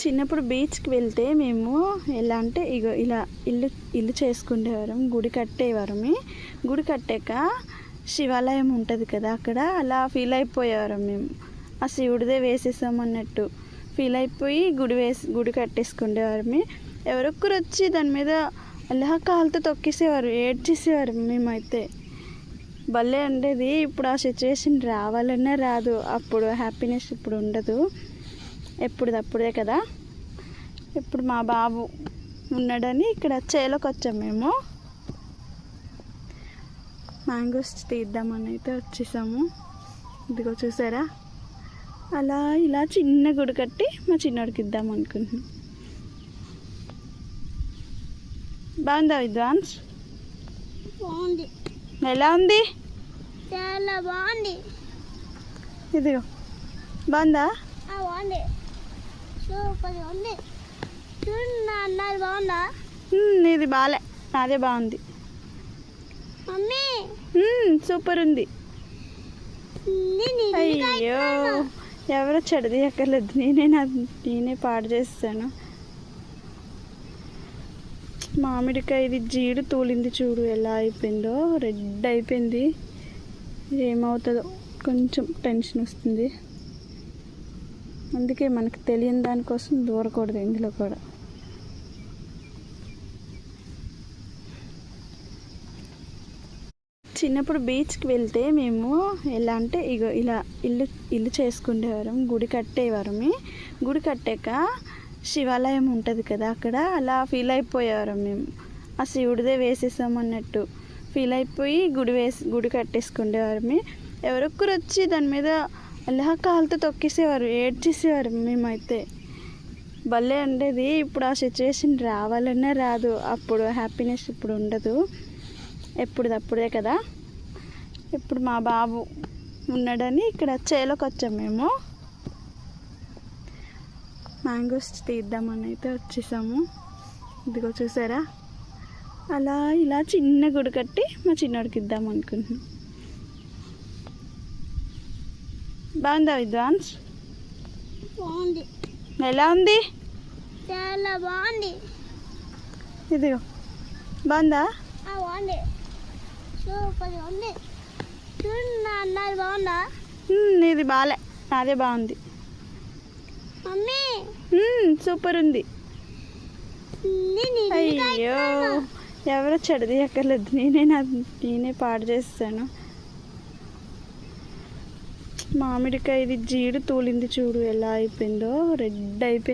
చిన్నప్పుడు బీచ్కి వెళ్తే మేము ఎలా అంటే ఇగో ఇలా ఇల్లు చేసుకునేవారం, గుడి కట్టేవారమే. గుడి కట్టాక శివాలయం ఉంటుంది కదా, అక్కడ అలా ఫీల్ అయిపోయేవారం మేము. ఆ శివుడిదే వేసేసామన్నట్టు ఫీల్ అయిపోయి గుడి కట్టేసుకునేవారమే. ఎవరొక్కరు వచ్చి దాని మీద అలా కాలుతో తొక్కేసేవారు, ఏడ్చేసేవారు. మేమైతే భలే ఉండేది. ఇప్పుడు ఆ సిచ్యువేషన్ రావాలన్నా రాదు. అప్పుడు హ్యాపీనెస్ ఇప్పుడు ఉండదు, ఎప్పుడుదప్పుడే కదా. ఇప్పుడు మా బాబు ఉన్నాడని ఇక్కడ చేలోకి వచ్చాము మేము. మ్యాంగోస్ తీద్దామని అయితే వచ్చేసాము. ఇదిగో చూసారా, అలా ఇలా చిన్న గుడి కట్టి మా చిన్నోడికి ఇద్దాం అనుకుంటున్నాం. బాగుందా విద్వాన్స్? బాగుంది. ఎలా ఉంది? చాలా బాగుంది. ఇదిగో బాగుందా? బాగుంది, సూపర్ ఉంది. చూడండి అన్నది బాగుందా? ఇది బాలే, అదే బాగుంది. మమ్మీ సూపర్ ఉంది. అయ్యో ఎవరో చెడది ఎక్కర్లేదు, నేనే పాడు చేస్తాను. మామిడికాయ ఇది జీడు తూలింది చూడు, ఎలా అయిపోయిందో, రెడ్ అయిపోయింది. ఏమవుతుందో కొంచెం టెన్షన్ వస్తుంది. అందుకే మనకు తెలియని దానికోసం దూరకూడదు ఇందులో కూడా. చిన్నప్పుడు బీచ్కి వెళ్తే మేము ఎలా అంటే ఇగో ఇలా ఇల్లు చేసుకునేవారం, గుడి కట్టేవారమే. గుడి కట్టాక శివాలయం ఉంటుంది కదా, అక్కడ అలా ఫీల్ అయిపోయేవారం మేము. ఆ శివుడిదే వేసేసామన్నట్టు ఫీల్ అయిపోయి గుడి కట్టేసుకునేవారమే. ఎవరొక్కరు వచ్చి దాని మీద అలా కాలుతో తొక్కేసేవారు, ఏడ్చేసేవారు. మేమైతే భలే ఉండేది. ఇప్పుడు ఆ సిచ్యువేషన్ రావాలన్నా రాదు. అప్పుడు హ్యాపీనెస్ ఇప్పుడు ఉండదు, ఎప్పుడుదప్పుడే కదా. ఇప్పుడు మా బాబు ఉన్నాడని ఇక్కడ చేలోకి వచ్చాము మేము. మ్యాంగోస్ తీద్దామని అయితే వచ్చేసాము. ఇదిగో చూసారా, అలా ఇలా చిన్న గుడి కట్టి మా చిన్నోడికి ఇద్దాం అనుకుంటున్నాం. బాగుందా విద్వాన్స్? బాగుంది. ఎలా ఉంది? చాలా బాగుంది. ఇదిగో బాగుందా? బాగుంది, సూపర్ ఉంది. చూడండి అన్నది బాగుందా? ఇది బాలే, అదే బాగుంది. మమ్మీ సూపర్ ఉంది. అయ్యో ఎవరో చెడది ఎక్కర్లేదు, నేనే పాడు చేస్తాను. మామిడికాయ ఇది జీడు తూలింది చూడు, ఎలా అయిపోయిందో, రెడ్ అయిపోయింది.